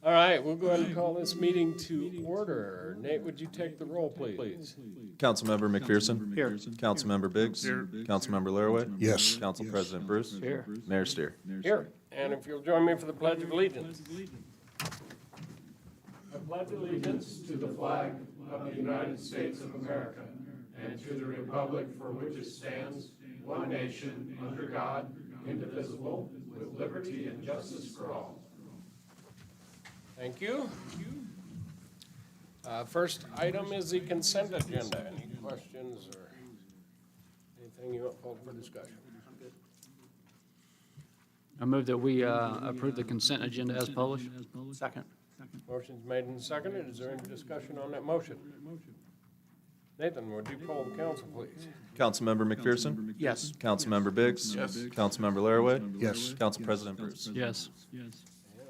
All right, we'll go ahead and call this meeting to order. Nate, would you take the roll, please? Councilmember McPherson? Here. Councilmember Biggs? Here. Councilmember Laraway? Yes. Council President Bruce? Here. Mayor Steer? Here. And if you'll join me for the Pledge of Allegiance. I pledge allegiance to the flag of the United States of America and to the republic for which it stands, one nation, under God, indivisible, with liberty and justice for all. Thank you. First item is the consent agenda. Any questions or anything you want called for discussion? I move that we approve the consent agenda as published. Second. Motion's made and seconded. Is there any discussion on that motion? Nathan, would you poll the council, please? Councilmember McPherson? Yes. Councilmember Biggs? Yes. Councilmember Laraway? Yes. Council President Bruce? Yes. And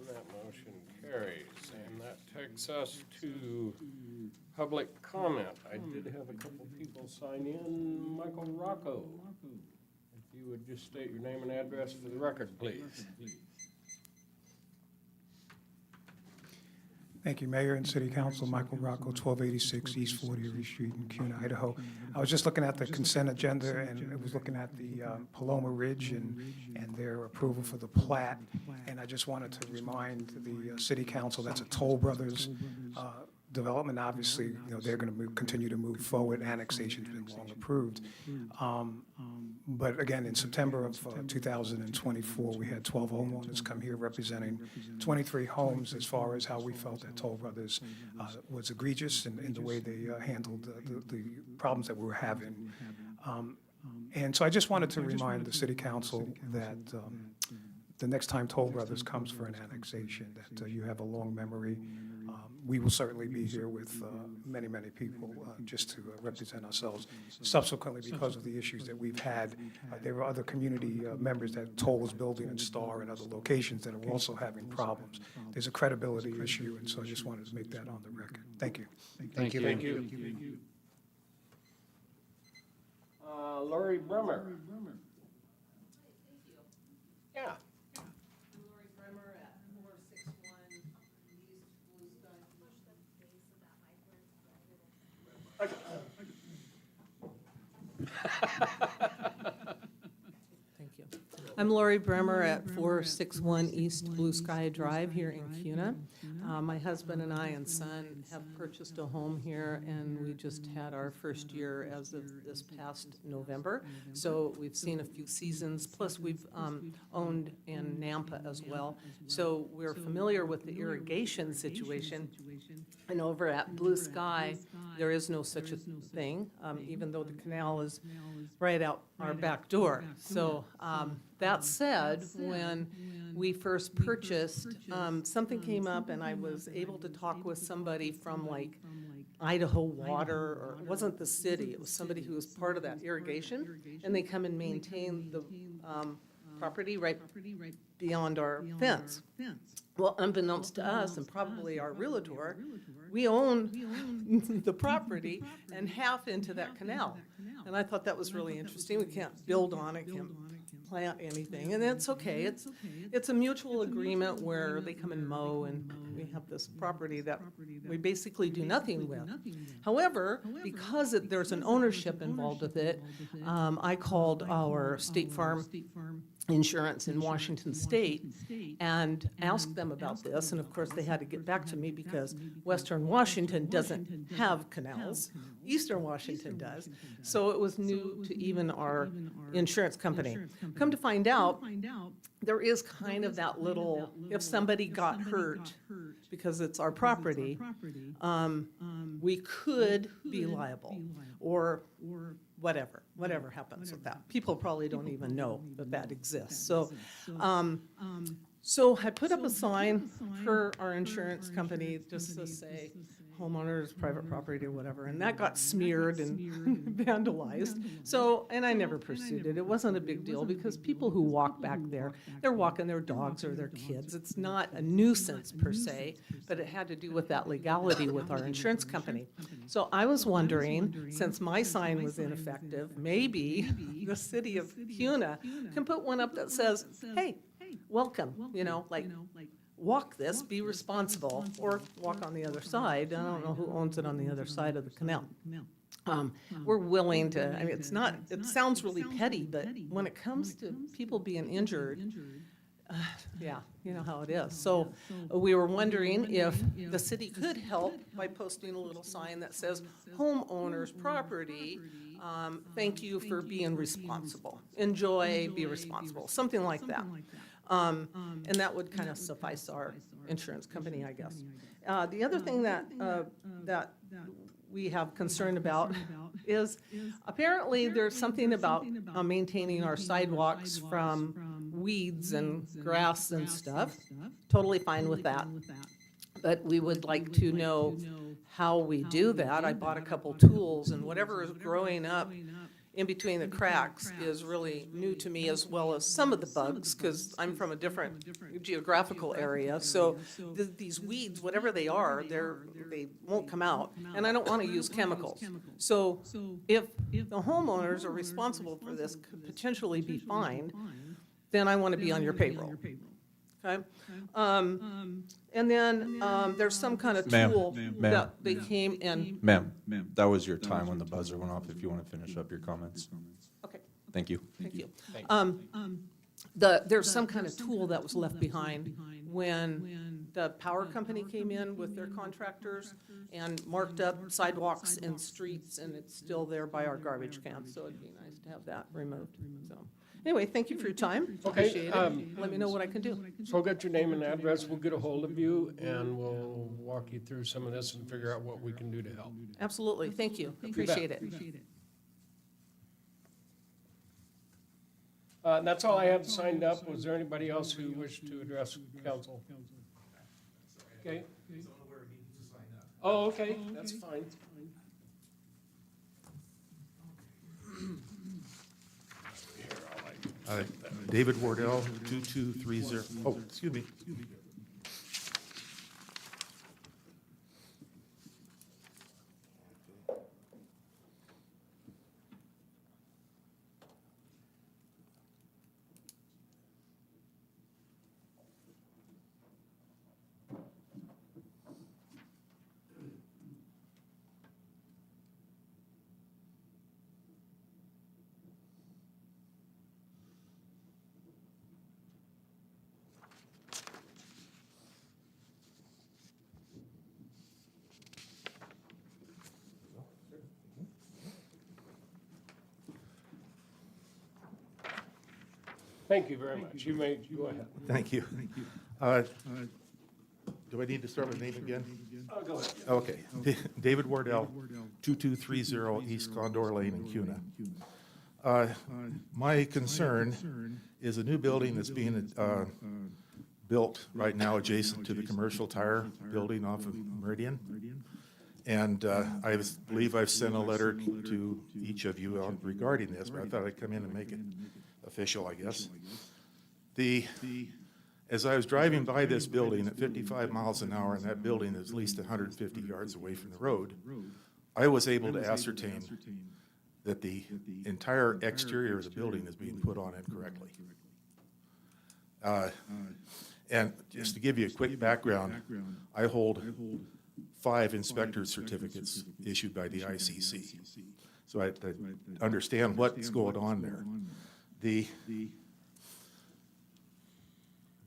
that motion carries. And that takes us to public comment. I did have a couple people sign in. Michael Rocco, if you would just state your name and address for the record, please. Thank you, Mayor and City Council. Michael Rocco, 1286 East 40th Street in Cuna, Idaho. I was just looking at the consent agenda, and I was looking at the Paloma Ridge and their approval for the plat. And I just wanted to remind the City Council that's a Toll Brothers development. Obviously, they're going to continue to move forward. Annexation's been long approved. But again, in September of 2024, we had 12 homeowners come here representing 23 homes as far as how we felt that Toll Brothers was egregious in the way they handled the problems that we were having. And so I just wanted to remind the City Council that the next time Toll Brothers comes for an annexation, that you have a long memory. We will certainly be here with many, many people just to represent ourselves. Subsequently, because of the issues that we've had, there were other community members that Toll was building in Star and other locations that are also having problems. There's a credibility issue, and so I just wanted to make that on the record. Thank you. Thank you. Thank you. Lori Bremer. Yeah. Lori Bremer at 461 East Blue Sky. Thank you. I'm Lori Bremer at 461 East Blue Sky Drive here in Cuna. My husband and I and son have purchased a home here, and we just had our first year as of this past November. So we've seen a few seasons, plus we've owned in Nampa as well. So we're familiar with the irrigation situation. And over at Blue Sky, there is no such a thing, even though the canal is right out our back door. So that said, when we first purchased, something came up and I was able to talk with somebody from like Idaho Water, or it wasn't the city, it was somebody who was part of that irrigation, and they come and maintain the property right beyond our fence. Well, unbeknownst to us, and probably our realtor, we own the property and half into that canal. And I thought that was really interesting. We can't build on it, can't plant anything, and it's okay. It's a mutual agreement where they come and mow, and we have this property that we basically do nothing with. However, because there's an ownership involved with it, I called our State Farm Insurance in Washington State and asked them about this, and of course they had to get back to me because Western Washington doesn't have canals. Eastern Washington does. So it was new to even our insurance company. Come to find out, there is kind of that little, if somebody got hurt because it's our property, we could be liable, or whatever happens with that. People probably don't even know that that exists. So, so I put up a sign for our insurance company just to say homeowners, private property, or whatever, and that got smeared and vandalized. So, and I never pursued it. It wasn't a big deal because people who walk back there, they're walking their dogs or their kids. It's not a nuisance per se, but it had to do with that legality with our insurance company. So I was wondering, since my sign was ineffective, maybe the city of Cuna can put one up that says, hey, welcome, like walk this, be responsible, or walk on the other side. I don't know who owns it on the other side of the canal. We're willing to, I mean, it's not, it sounds really petty, but when it comes to people being injured, yeah, you know how it is. So we were wondering if the city could help by posting a little sign that says, homeowners property, thank you for being responsible. Enjoy, be responsible, something like that. And that would kind of suffice our insurance company, I guess. The other thing that we have concern about is apparently there's something about maintaining our sidewalks from weeds and grass and stuff. Totally fine with that. But we would like to know how we do that. I bought a couple tools, and whatever is growing up in between the cracks is really new to me, as well as some of the bugs, because I'm from a different geographical area. So these weeds, whatever they are, they won't come out, and I don't want to use chemicals. So if the homeowners are responsible for this, could potentially be fined, then I want to be on your payroll. Okay? And then there's some kind of Ma'am, tool ma'am. that they came and, Ma'am, that was your time when the buzzer went off, if you want to finish up your comments. okay. Thank you. Thank you. There's some kind of tool that was left behind when the power company came in with their contractors and marked up sidewalks and streets, and it's still there by our garbage cans, so it'd be nice to have that removed, so. Anyway, thank you for your time. Okay, Appreciate it. Let me know what I can do. So I'll get your name and address, we'll get a hold of you, and we'll walk you through some of this and figure out what we can do to help. Absolutely, thank you. Appreciate it. That's all I have signed up. Was there anybody else who wished to address council? Okay. Oh, okay, that's fine. David Wardell, 2230, oh, excuse me. Thank you very much. You may go ahead. Thank you. Do I need to start with name again? Go ahead. Okay. David Wardell, 2230 East Condor Lane in Cuna. My concern is a new building that's being built right now adjacent to the commercial tire building off of Meridian. And I believe I've sent a letter to each of you regarding this, but I thought I'd come in and make it official, I guess. As I was driving by this building at 55 miles an hour, and that building is at least 150 yards away from the road, I was able to ascertain that the entire exterior of the building is being put on incorrectly. And just to give you a quick background, I hold 5 inspector's certificates issued by the ICC. So I understand what's going on there.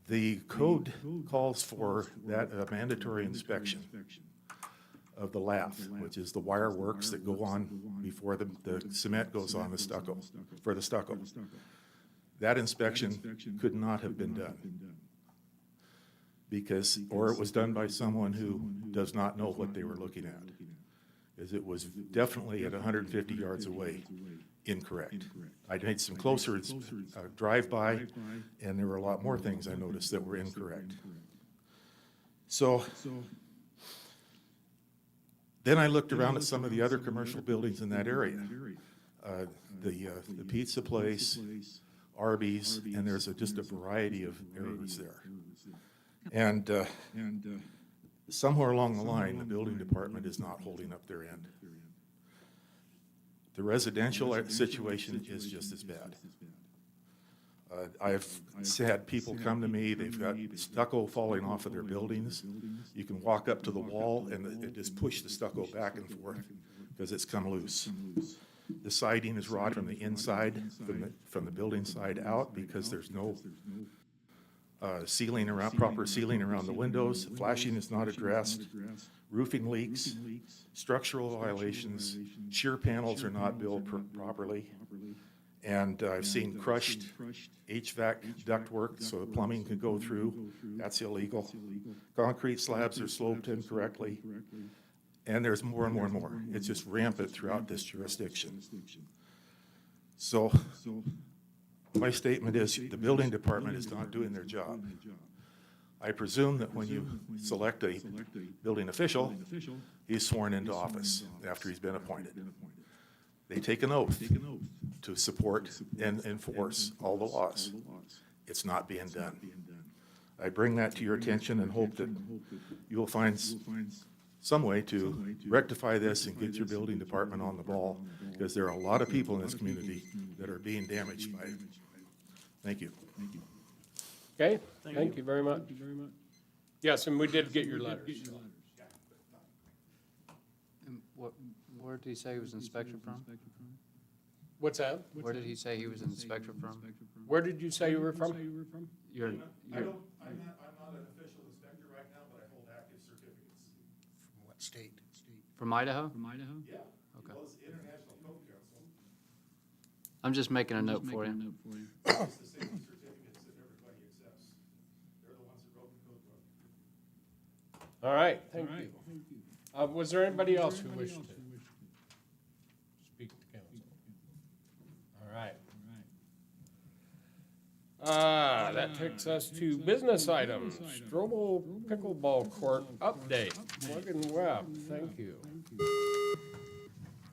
The code calls for that mandatory inspection of the lath, which is the wire works that go on before the cement goes on the stucco, for the stucco. That inspection could not have been done because, or it was done by someone who does not know what they were looking at, because it was definitely at 150 yards away, incorrect. I made some closer drive-by, and there were a lot more things I noticed that were incorrect. So then I looked around at some of the other commercial buildings in that area. The pizza place, Arby's, and there's just a variety of errors there. And somewhere along the line, the building department is not holding up their end. The residential situation is just as bad. I've had people come to me, they've got stucco falling off of their buildings. You can walk up to the wall and it just push the stucco back and forth because it's come loose. The siding is rotted from the inside, from the building side out, because there's no ceiling around, proper ceiling around the windows. Flashing is not addressed. Roofing leaks, structural violations, shear panels are not built properly. And I've seen crushed HVAC ductwork so the plumbing can go through. That's illegal. Concrete slabs are sloped incorrectly. And there's more and more and more. It's just rampant throughout this jurisdiction. So my statement is the building department is not doing their job. I presume that when you select a building official, he's sworn into office after he's been appointed. They take an oath to support and enforce all the laws. It's not being done. I bring that to your attention and hope that you will find some way to rectify this and get your building department on the ball, because there are a lot of people in this community that are being damaged by it. Thank you. Okay, thank you very much. Yes, and we did get your letters. And where did he say he was inspected from? What's that? Where did he say he was inspected from? Where did you say you were from? You're, I'm not an official inspector right now, but I hold active certificates. From what state? from Idaho? Yeah. Okay. Well, it's the International Code Council. I'm just making a note for you. It's the same certificates that everybody accepts. They're the ones that wrote the code book. All right, thank you. Was there anybody else who wished to speak to council? All right. That takes us to business items. Strobel Pickleball Court update. Morgan Webb, thank you.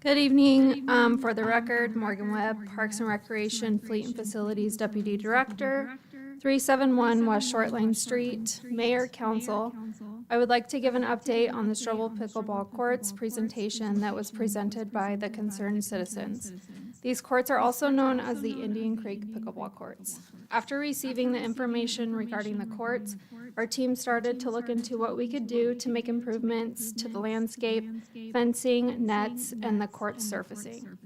Good evening. For the record, Morgan Webb, Parks and Recreation Fleet and Facilities Deputy Director, 371 West Shortline Street, Mayor, Council. I would like to give an update on the Strobel Pickleball Courts presentation that was presented by the concerned citizens. These courts are also known as the Indian Creek Pickleball Courts. After receiving the information regarding the courts, our team started to look into what we could do to make improvements to the landscape, fencing, nets, and the court surfacing.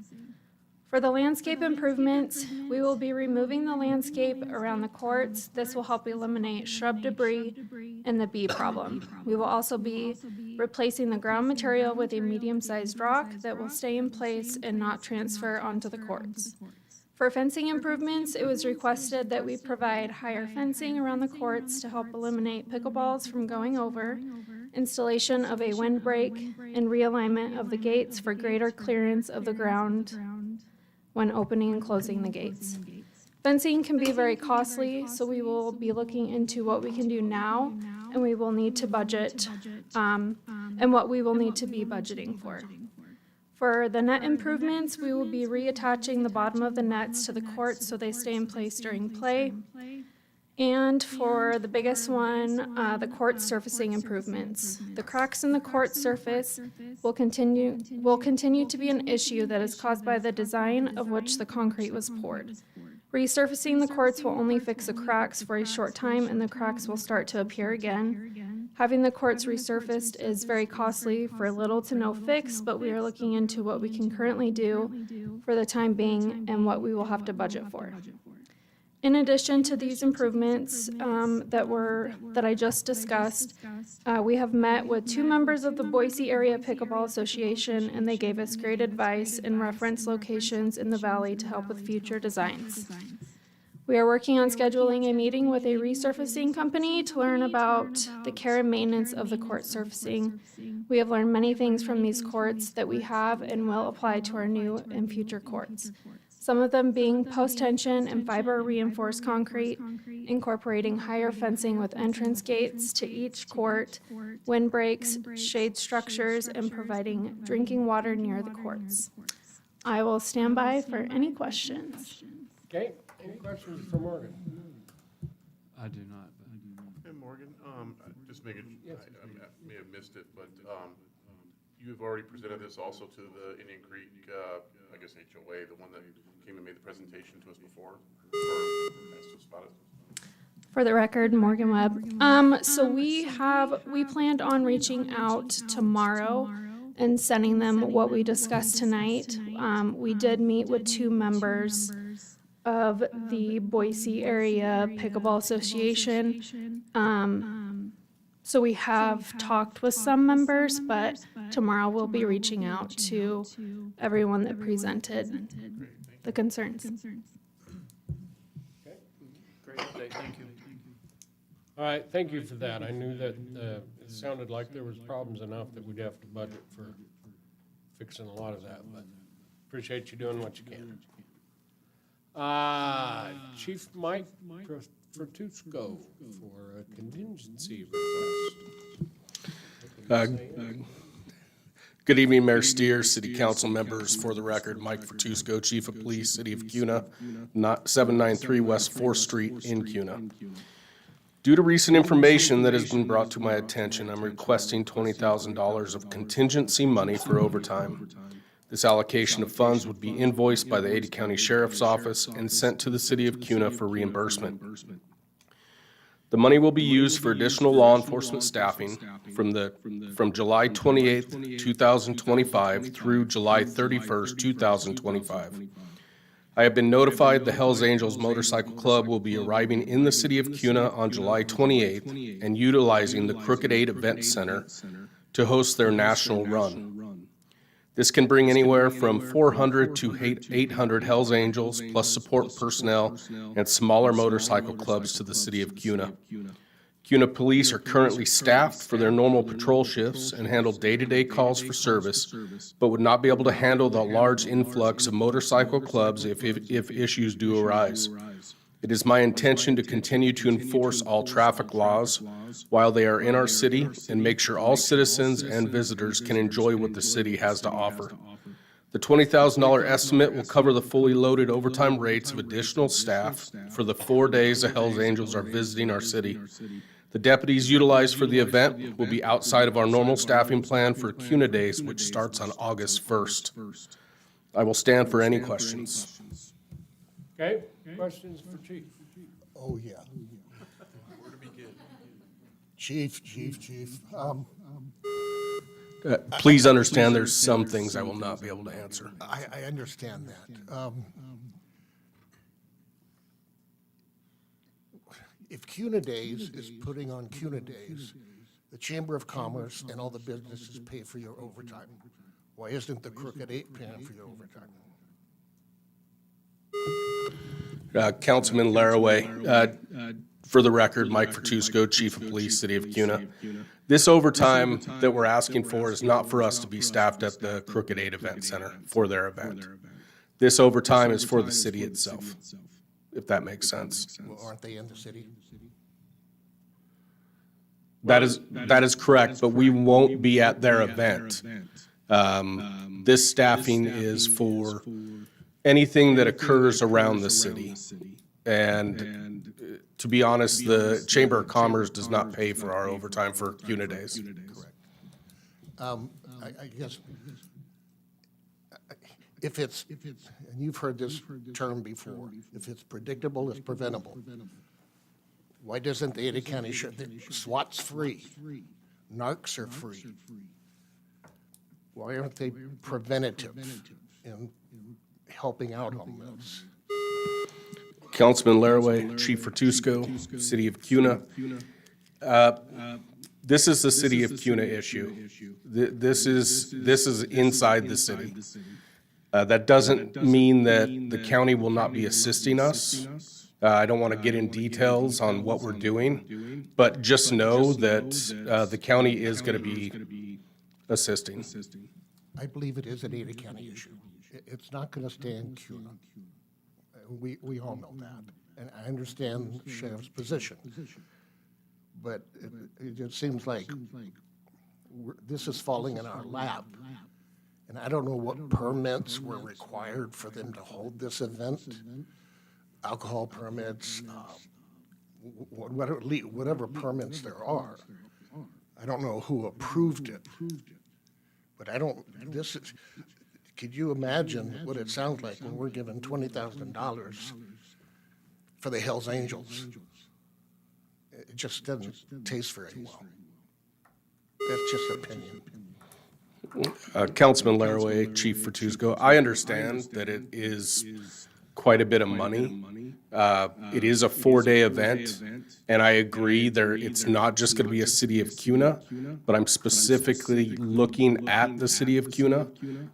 For the landscape improvements, we will be removing the landscape around the courts. This will help eliminate shrub debris and the bee problem. We will also be replacing the ground material with a medium-sized rock that will stay in place and not transfer onto the courts. For fencing improvements, it was requested that we provide higher fencing around the courts to help eliminate pickleballs from going over, installation of a windbreak, and realignment of the gates for greater clearance of the ground when opening and closing the gates. Fencing can be very costly, so we will be looking into what we can do now, and we will need to budget, and what we will need to be budgeting for. For the net improvements, we will be reattaching the bottom of the nets to the courts so they stay in place during play. And for the biggest one, the court surfacing improvements. The cracks in the court surface will continue to be an issue that is caused by the design of which the concrete was poured. Resurfacing the courts will only fix the cracks for a short time, and the cracks will start to appear again. Having the courts resurfaced is very costly for little to no fix, but we are looking into what we can currently do for the time being and what we will have to budget for. In addition to these improvements that I just discussed, we have met with 2 members of the Boise Area Pickleball Association, and they gave us great advice and reference locations in the valley to help with future designs. We are working on scheduling a meeting with a resurfacing company to learn about the care and maintenance of the court surfacing. We have learned many things from these courts that we have and will apply to our new and future courts. Some of them being post-tension and fiber reinforced concrete, incorporating higher fencing with entrance gates to each court, windbreaks, shade structures, and providing drinking water near the courts. I will stand by for any questions. Okay, any questions for Morgan? I do not. Hey, Morgan, just make it, I may have missed it, but you've already presented this also to the Indian Creek, I guess HOA, the one that came and made the presentation to us before, or asked us about it. For the record, Morgan Webb. So we planned on reaching out tomorrow and sending them what we discussed tonight. We did meet with 2 members of the Boise Area Pickleball Association. So we have talked with some members, but tomorrow we'll be reaching out to everyone that presented the concerns. Okay, great update, thank you. All right, thank you for that. I knew that it sounded like there was problems enough that we'd have to budget for fixing a lot of that, but appreciate you doing what you can. Chief Mike Fertusko for a contingency request. Good evening, Mayor Steer, City Council members. For the record, Mike Fertusko, Chief of Police, City of Cuna, 793 West 4th Street in Cuna. Due to recent information that has been brought to my attention, I'm requesting $20,000 of contingency money for overtime. This allocation of funds would be invoiced by the Ada County Sheriff's Office and sent to the City of Cuna for reimbursement. The money will be used for additional law enforcement staffing from July 28th, 2025 through July 31st, 2025. I have been notified the Hells Angels Motorcycle Club will be arriving in the City of Cuna on July 28th and utilizing the Crooked 8 Event Center to host their national run. This can bring anywhere from 400 to 800 Hells Angels, plus support personnel and smaller motorcycle clubs to the City of Cuna. Cuna police are currently staffed for their normal patrol shifts and handle day-to-day calls for service, but would not be able to handle the large influx of motorcycle clubs if issues do arise. It is my intention to continue to enforce all traffic laws while they are in our city and make sure all citizens and visitors can enjoy what the city has to offer. The $20,000 estimate will cover the fully loaded overtime rates of additional staff for the 4 days the Hells Angels are visiting our city. The deputies utilized for the event will be outside of our normal staffing plan for Cuna Days, which starts on August 1st. I will stand for any questions. Okay, questions for Chief? Oh, yeah. Where to begin? Chief. Please understand there's some things I will not be able to answer. I understand that. If Cuna Days is putting on Cuna Days, the Chamber of Commerce and all the businesses pay for your overtime. Why isn't the Crooked 8 paying for your overtime? Councilman Laraway, for the record, Mike Fertusko, Chief of Police, City of Cuna. This overtime that we're asking for is not for us to be staffed at the Crooked 8 Event Center for their event. This overtime is for the city itself, if that makes sense. Well, aren't they in the city? That is correct, but we won't be at their event. This staffing is for anything that occurs around the city. And to be honest, the Chamber of Commerce does not pay for our overtime for Cuna Days. Correct. I guess, if it's, and you've heard this term before, if it's predictable, it's preventable. Why doesn't the Ada County SWAT's free? Narcs are free. Why aren't they preventative in helping out on this? Councilman Laraway, Chief Fertusko, City of Cuna. This is the City of Cuna issue. This is inside the city. That doesn't mean that the county will not be assisting us. I don't want to get in details on what we're doing, but just know that the county is going to be assisting. I believe it is an Ada County issue. It's not going to stay in Cuna. We all know that. And I understand the sheriff's position. But it just seems like this is falling in our lap. And I don't know what permits were required for them to hold this event. Alcohol permits, whatever permits there are. I don't know who approved it. But I don't, this is, could you imagine what it sounds like when we're given $20,000 for the Hells Angels? It just doesn't taste very well. That's just opinion. Councilman Laraway, Chief Fertuzgo, I understand that it is quite a bit of money. It is a 4-day event, and I agree it's not just going to be a city of Cuna, but I'm specifically looking at the city of Cuna.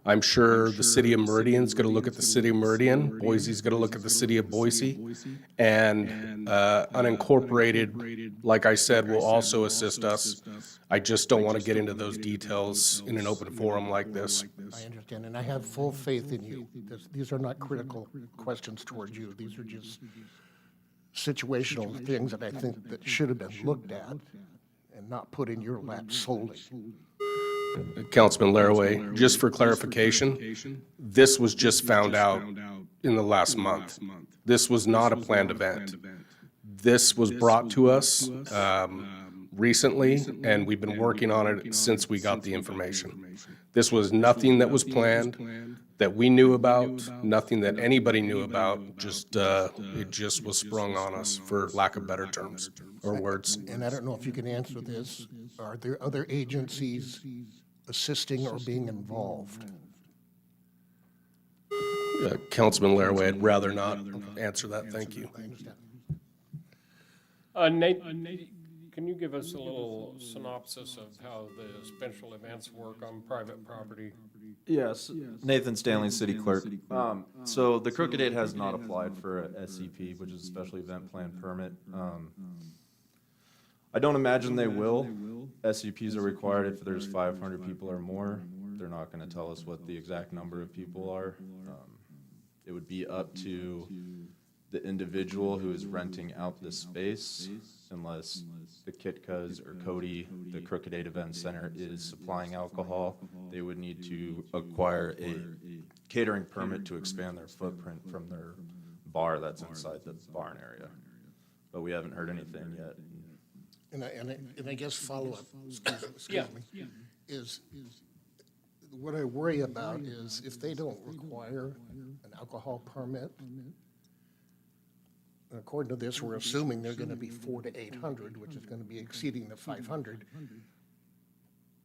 I'm sure the city of Meridian's going to look at the city of Meridian, Boise's going to look at the city of Boise, and unincorporated, like I said, will also assist us. I just don't want to get into those details in an open forum like this. I understand, and I have full faith in you. These are not critical questions towards you. These are just situational things that I think that should have been looked at and not put in your lap solely. Councilman Laraway, just for clarification, this was just found out in the last month. This was not a planned event. This was brought to us recently, and we've been working on it since we got the information. This was nothing that was planned, that we knew about, nothing that anybody knew about, it just was sprung on us, for lack of better terms or words. And I don't know if you can answer this. Are there other agencies assisting or being involved? Councilman Laraway, I'd rather not answer that, thank you. I understand. Nate, can you give us a little synopsis of how the special events work on private property? Yes, Nathan Stanley, city clerk. So the Crooked 8 has not applied for a SEP, which is a special event plan permit. I don't imagine they will. SEPs are required if there's 500 people or more. They're not going to tell us what the exact number of people are. It would be up to the individual who is renting out the space, unless the Kitkas or Cody, the Crooked 8 Event Center, is supplying alcohol. They would need to acquire a catering permit to expand their footprint from their bar that's inside the barn area. But we haven't heard anything yet. And I guess follow-up, excuse me, is what I worry about is if they don't require an alcohol permit, and according to this, we're assuming they're going to be 400 to 800, which is going to be exceeding the 500.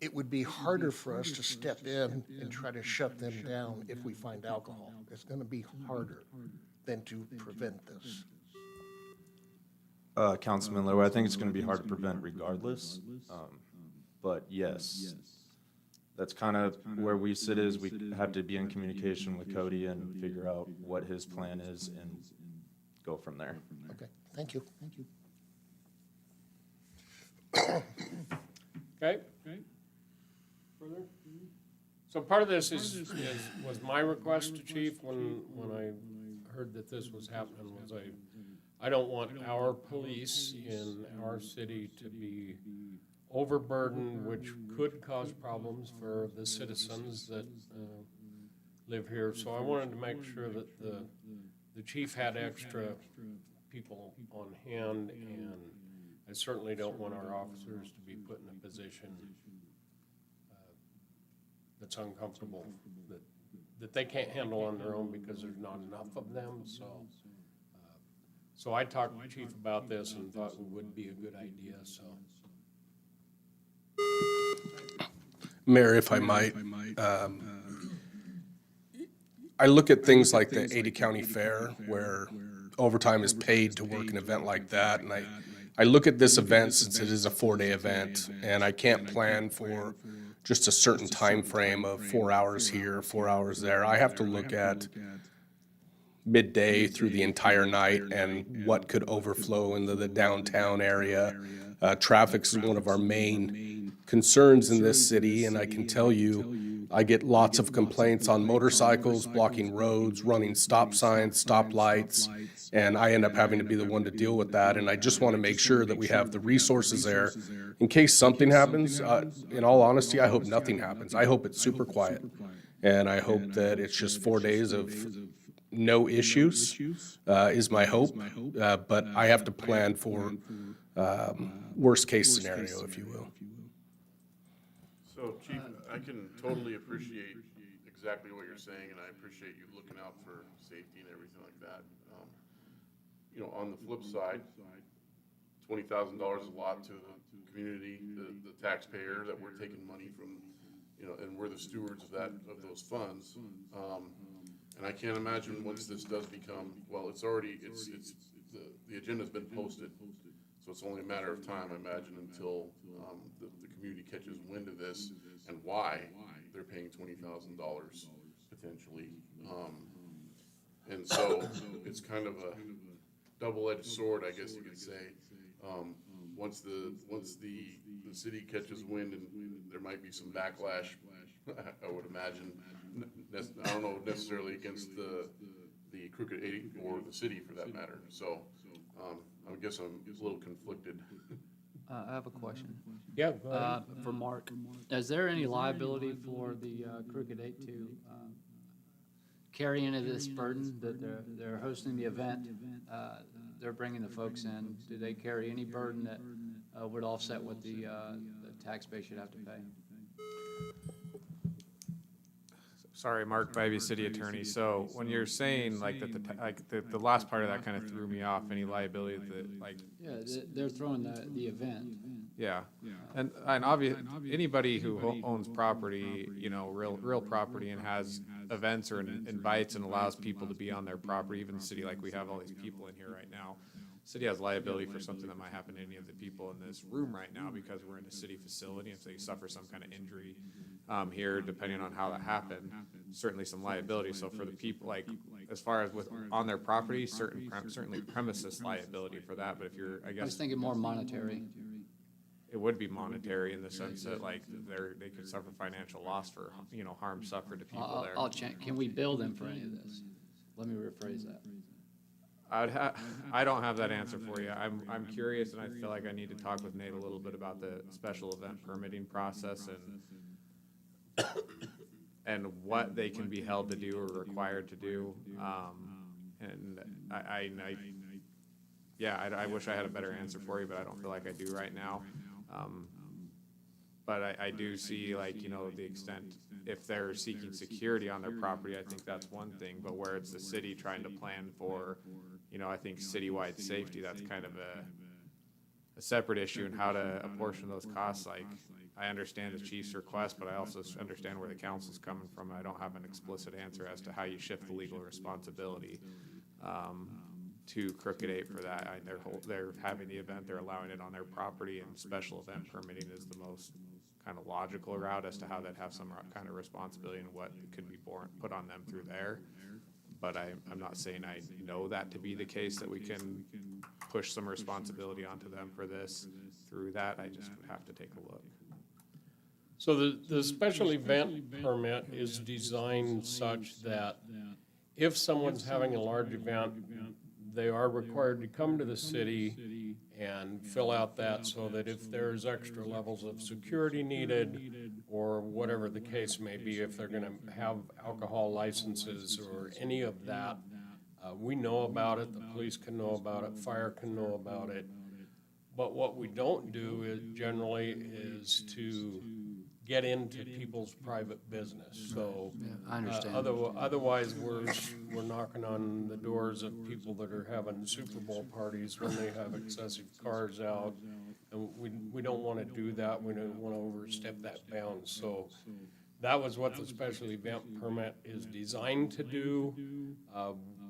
It would be harder for us to step in and try to shut them down if we find alcohol. It's going to be harder than to prevent this. Councilman Lowe, I think it's going to be hard to prevent regardless. But yes, that's kind of where we sit, is we have to be in communication with Cody and figure out what his plan is and go from there. Okay, thank you. Okay? Further? So part of this was my request to Chief when I heard that this was happening, was I don't want our police in our city to be overburdened, which could cause problems for the citizens that live here. So I wanted to make sure that the chief had extra people on hand, and I certainly don't want our officers to be put in a position that's uncomfortable, that they can't handle on their own because there's not enough of them. So I talked to the chief about this and thought it would be a good idea, so. Mayor, if I might, I look at things like the Ada County Fair, where overtime is paid to work an event like that, and I look at this event since it is a 4-day event, and I can't plan for just a certain time frame of 4 hours here, 4 hours there. I have to look at midday through the entire night and what could overflow into the downtown area. Traffic is one of our main concerns in this city, and I can tell you, I get lots of complaints on motorcycles blocking roads, running stop signs, stop lights, and I end up having to be the one to deal with that. And I just want to make sure that we have the resources there in case something happens. In all honesty, I hope nothing happens. I hope it's super quiet, and I hope that it's just 4 days of no issues, is my hope. But I have to plan for worst case scenario, if you will. So, Chief, I can totally appreciate exactly what you're saying, and I appreciate you looking out for safety and everything like that. You know, on the flip side, $20,000 is a lot to the community, the taxpayer, that we're taking money from, you know, and we're the stewards of those funds. And I can't imagine once this does become, well, it's already, the agenda's been posted, so it's only a matter of time, I imagine, until the community catches wind of this and why they're paying $20,000 potentially. And so it's kind of a double-edged sword, I guess you could say. Once the city catches wind, and there might be some backlash, I would imagine. I don't know necessarily against the Crooked 80 or the city for that matter. So I guess I'm a little conflicted. I have a question. Yeah, go ahead. For Mark. Is there any liability for the Crooked 8 to carry any of this burden that they're hosting the event? They're bringing the folks in. Do they carry any burden that would offset what the taxpayer should have to pay? Sorry, Mark Bybee, City Attorney. So when you're saying like that, the last part of that kind of threw me off. Any liability that like. Yeah, they're throwing the event. Yeah, and obvious anybody who owns property, you know, real property, and has events or invites and allows people to be on their property, even the city, like we have all these people in here right now. City has liability for something that might happen to any of the people in this room right now because we're in a city facility, and if they suffer some kind of injury here, depending on how that happened, certainly some liability. So for the people, like as far as with on their property, certainly premises liability for that. But if you're, I I was guess thinking more monetary. it would be monetary in the sense that like they could suffer financial loss for, you know, harm suffered to people there. I'll check. Can we bill them for any of this? Let me rephrase that. I don't have that answer for you. I'm curious, and I feel like I need to talk with Nate a little bit about the special event permitting process and what they can be held to do or required to do. And I wish I had a better answer for you, but I don't feel like I do right now. But I do see, like, you know, the extent, if they're seeking security on their property, I think that's one thing, but where it's the city trying to plan for, you know, I think citywide safety, that's kind of a separate issue, and how to apportion those costs. Like, I understand the chief's request, but I also understand where the council's coming from. I don't have an explicit answer as to how you shift the legal responsibility to Crooked 8 for that. They're having the event, they're allowing it on their property, and special event permitting is the most kind of logical route as to how they'd have some kind of responsibility and what could be put on them through there. But I'm not saying I know that to be the case, that we can push some responsibility onto them for this through that. I just would have to take a look. So the special event permit is designed such that if someone's having a large event, they are required to come to the city and fill out that, so that if there's extra levels of security needed, or whatever the case may be, if they're gonna have alcohol licenses or any of that, we know about it, the police can know about it, fire can know about it. But what we don't do is generally is to get into people's private business, so. Yeah, I understand. Otherwise, we're knocking on the doors of people that are having Super Bowl parties when they have excessive cars out. And we don't wanna do that, we don't wanna overstep that bound, so that was what the special event permit is designed to do.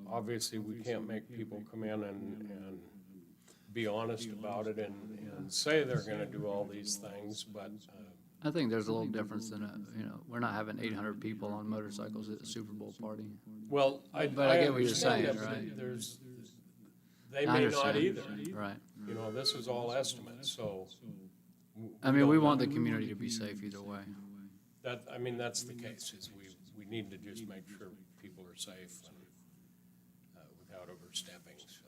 Obviously, we can't make people come in and be honest about it and say they're gonna do all these things, but, I think there's a little difference in we're not having 800 people on motorcycles at the Super Bowl party. well, But I get what you're understand saying, that, but right? they I may not understand. either. Right. You know, this is all estimates, so. I mean, we don't want know. the community to be safe either way. That's the case, is we need to just make sure people are safe and, without overstepping, so.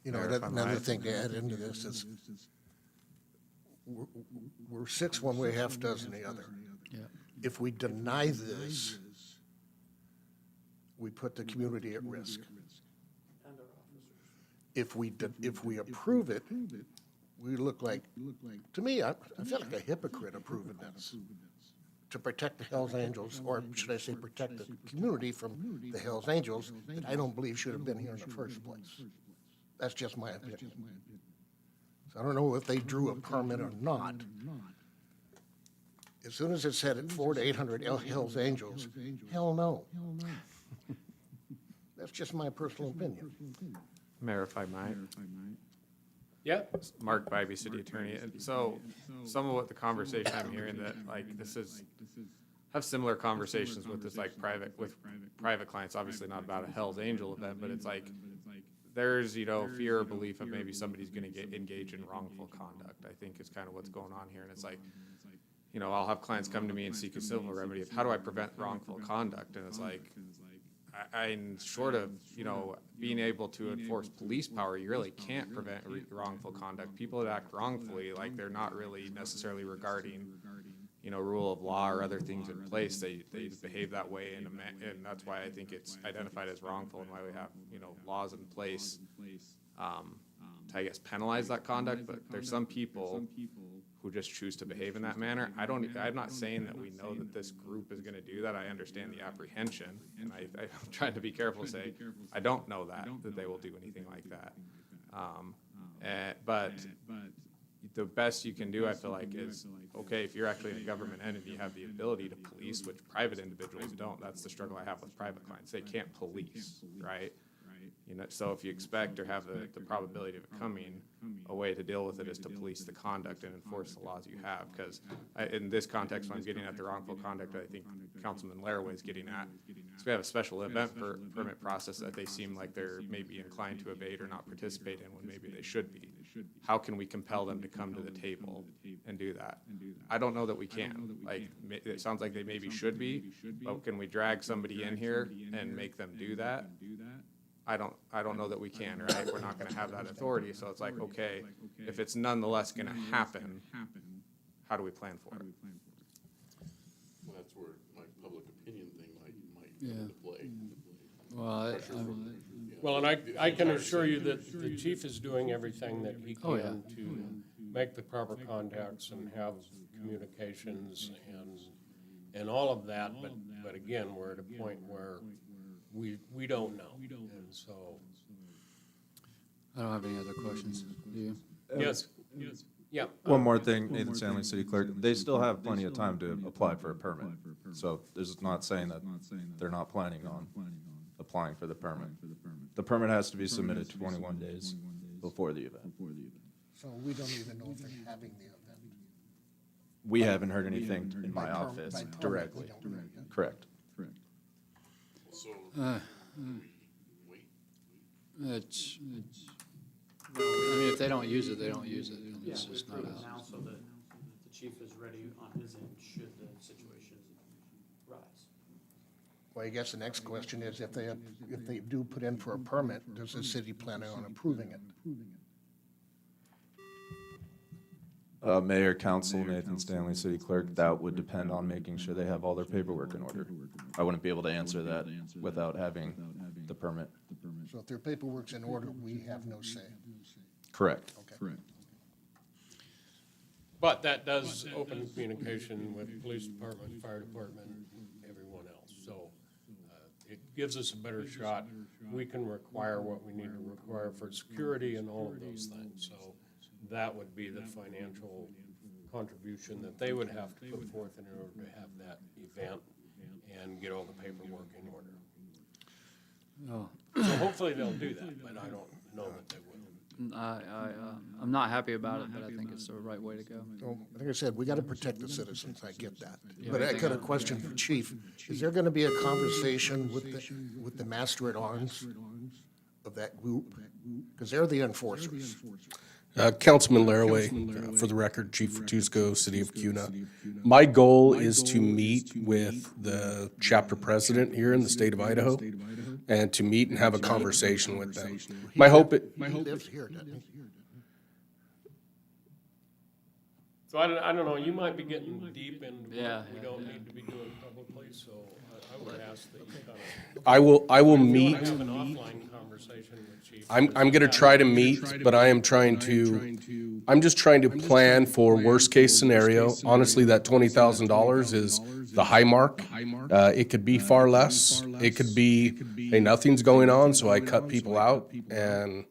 You know, Mayor, if I another might. thing to add into this is, we're six one way, half dozen the other. Yeah. If we deny this, we put the community at risk. If we approve it, we look like, to me, I feel like a hypocrite approving this. to protect the Hells Angels, or should I say protect the community from the Hells Angels, that I don't believe should have been here in the first place. That's just my opinion. So I don't know if they drew a permit or not. As soon as it said at 400 to 800 Hells Angels, hell no. That's just my personal opinion. Mayor, if I might. Yeah, Mark Bybee, city attorney. And so some of what the conversation I'm hearing that like this is, have similar conversations with this like private clients, obviously not about a Hell's Angel event, but it's like there's, you know, fear or belief of maybe somebody's gonna get engaged in wrongful conduct, I think is kind of what's going on here. And it's like, you know, I'll have clients come to me and seek a civil remedy of how do I prevent wrongful conduct? And it's like, I'm short of, you know, being able to enforce police power, you really can't prevent wrongful conduct. People that act wrongfully, like they're not really necessarily regarding, you know, rule of law or other things in place. They behave that way, and that's why I think it's identified as wrongful and why we have, you know, laws in place to, I guess, penalize that conduct. But there's some people who just choose to behave in that manner. I'm not saying that we know that this group is gonna do that. I understand the apprehension, and I'm trying to be careful to say, I don't know that they will do anything like that. But the best you can do, I feel like, is, okay, if you're actually in a government entity, you have the ability to police, which private individuals don't. That's the struggle I have with private clients. They can't police, right? You know, so if you expect or have the probability of it coming, a way to deal with it is to police the conduct and enforce the laws you have. Because in this context, when I'm getting at the wrongful conduct, I think Councilman Laraway is getting at, so we have a special event permit process that they seem like they're maybe inclined to evade or not participate in when maybe they should be. How can we compel them to come to the table and do that? I don't know that we can. Like, it sounds like they maybe should be, but can we drag somebody in here and make them do that? I don't know that we can, right? We're not gonna have that authority, so it's like, okay, if it's nonetheless gonna happen, how do we plan for it? Well, that's where my public opinion thing might come into play. Well, well, and I can assure you that the chief is doing everything that he Oh, yeah. can to make the proper contacts and have communications and all of that, but again, we're at a point where we don't know, and so. I don't have any other questions. Do you? Yes, yeah. One more thing, Nathan Stanley, city clerk, they still have plenty of time to apply for a permit. So this is not saying that they're not planning on applying for the permit. The permit has to be submitted 21 days before the event. So we don't even know if they're having the event. We haven't heard anything in my By perm- office by permit, directly. we don't know yet. Correct. So, wait. It's, I mean, if they don't use it, they don't use it. It's just not out. now so that the chief is ready on his end should the situation rise. Well, I guess the next question is if they do put in for a permit, does the city plan on approving it? Mayor, council, Nathan Stanley, city clerk, that would depend on making sure they have all their paperwork in order. I wouldn't be able to answer that without having the permit. So if their paperwork's in order, we have no say. Correct. Okay. But that does open communication with police department, fire department, everyone else. So it gives us a better shot. We can require what we need to require for security and all of those things. So that would be the financial contribution that they would have to put forth in order to have that event and get all the paperwork in order. Oh, So hopefully they'll do that, but I don't know that they will. I'm not happy about it, but I think it's the right way to go. Well, like I said, we got to protect the citizens, I get that. Yeah, But I anything got a else? question for Chief. Is there going to be a conversation with the Master at Arms of that group? Because they're the enforcers. Councilman Laraway, for the record, Chief Fortusco, City of Cuna. My goal is to meet with the chapter president here in the state of Idaho and to meet and have a conversation with them. My hope, He lives here, doesn't he? So I don't know, you might be getting deep into Yeah, what we yeah, don't yeah. need to be doing publicly, so I would ask that you kind of. I will meet. Have an offline conversation with Chief. I'm gonna try to meet, but I'm just trying to plan for worst case scenario. Honestly, that $20,000 the high mark. It could be far less. It could be, hey, nothing's going on, so I cut people out. And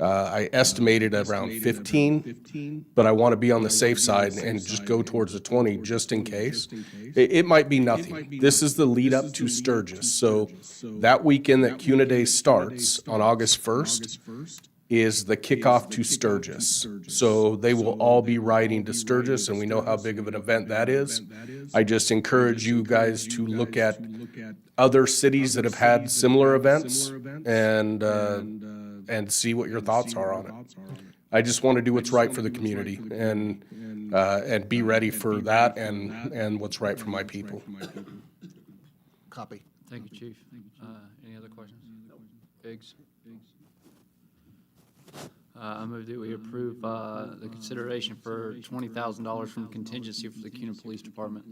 I estimated around 15, but I want to be on the safe side and just go towards the 20 just in case. It might be nothing. This is the lead up to Sturgis. So that weekend that CUNA Day starts on August 1st is the kickoff to Sturgis. So they will all be riding to Sturgis, and we know how big of an event that is. I just encourage you guys to look at other cities that have had similar events and see what your thoughts are on it. I just want to do what's right for the community and be ready for that and what's right for my people. Copy. Thank you, Chief. Any other questions? Biggs? I move that we approve the consideration for $20,000 from contingency for the CUNA Police Department.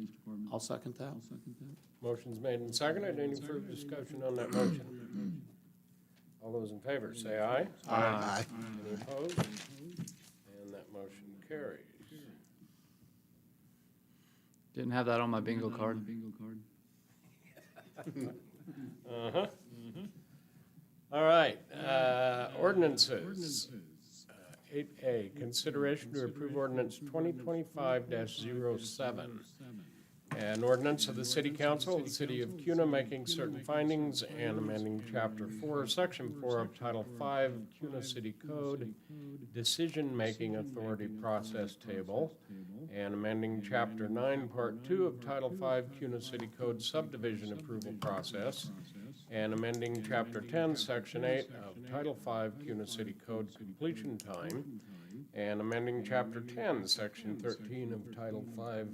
I'll second that. Motion's made and seconded. Any further discussion on that motion? All those in favor, say aye. Aye. Any opposed? And that motion carries. Didn't have that on my bingo card. Uh-huh. All right, ordinances. 8A, consideration to approve ordinance 2025-07. An ordinance of the City Council of the City of CUNA making certain findings and amending Chapter 4, Section 4 of Title 5, CUNA City Code, Decision-Making Authority Process Table, and amending Chapter 9, Part 2 of Title 5, CUNA City Code Subdivision Approval Process, and amending Chapter 10, Section 8 of Title 5, CUNA City Code Completion Time, and amending Chapter 10, Section 13 of Title 5,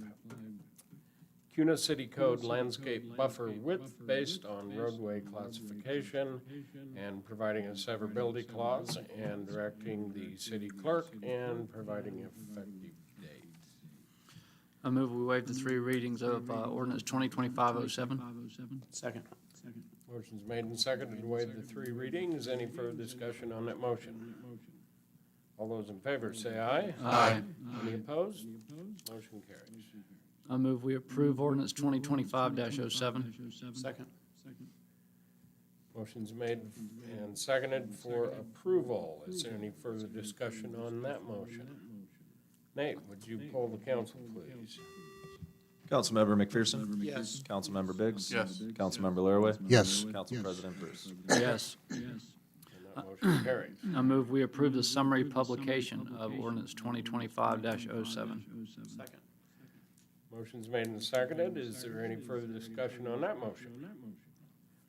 CUNA City Code Landscape Buffer Width based on roadway classification, and providing a severability clause, and directing the city clerk, and providing effective date. I move we waive the three readings of ordinance 2025-07. Second. Motion's made and seconded to waive the three readings. Any further discussion on that motion? All those in favor say aye. Aye. Any opposed? Motion carries. I move we approve ordinance 2025-07. Second. Motion's made and seconded for approval. Is there any further discussion on that motion? Nate, would you poll the council, please? Councilmember McPherson? Yes. Councilmember Biggs? Yes. Councilmember Laraway? Yes. Council President Bruce? Yes. And that motion carries. I move we approve the summary publication of ordinance 2025-07. Second. Motion's made and seconded. Is there any further discussion on that motion?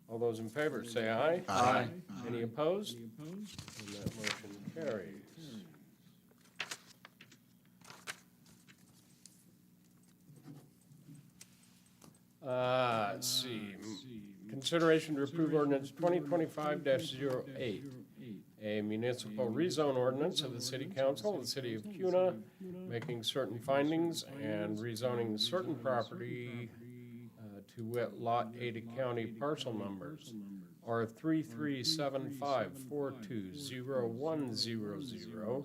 All those in favor say aye. Aye. Any opposed? And that motion carries. Let's see. Consideration to approve ordinance 2025-08, a municipal rezone ordinance of the City Council of the City of CUNA, making certain findings and rezoning certain property to wit Lot Ada County parcel numbers R3375420100,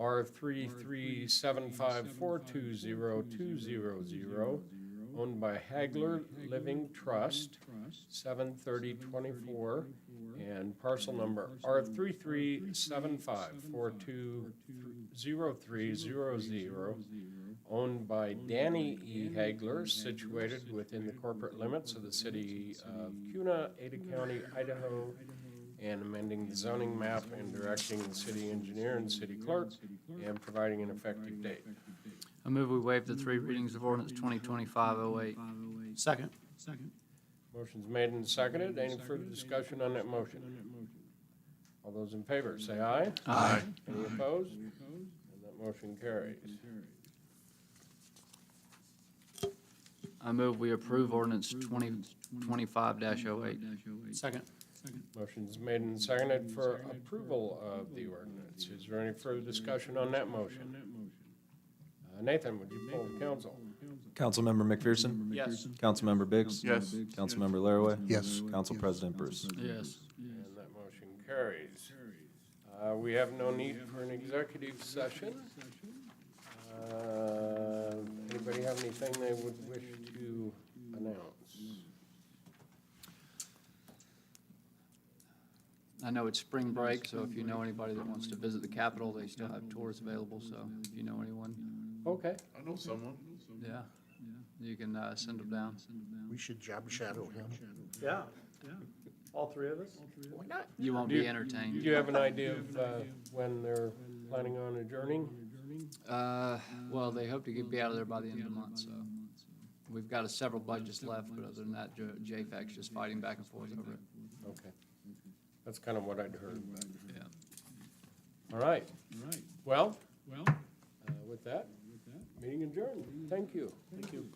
R3375420200, owned by Hagler Living Trust, 73024, and parcel number R3375420300, owned by Danny E. Hagler, situated within the corporate limits of the city of CUNA, Ada County, Idaho, and amending the zoning map and directing the city engineer and city clerk, and providing an effective date. I move we waive the three readings of ordinance 2025-08. Second. Motion's made and seconded. Any further discussion on that motion? All those in favor, say aye. Aye. Any opposed? And that motion carries. I move we approve ordinance 2025-08. Second. Motion's made and seconded for approval of the ordinance. Is there any further discussion on that motion? Nathan, would you poll the council? Councilmember McPherson? Yes. Councilmember Biggs? Yes. Councilmember Laraway? Yes. Council President Bruce? Yes. And that motion carries. We have no need for an executive session. Anybody Anybody have anything they would wish to announce? I know it's spring break, so if you know anybody that wants to visit the Capitol, they still have tours available, so if you know anyone, Okay, I know someone. yeah, you can send them down. We should job shadow him. Yeah, all three of us? Why not? You won't Do be you- entertained. Do you have an idea of when they're planning on adjourning? Well, they hope to be out of there by the end of the month, so. We've got several budgets left, but other than that, JFAC's just fighting back and forth over it. Okay. That's kind of what I'd heard, but, Yeah. all right. Well, with that, meeting adjourned. Thank you. Thank you.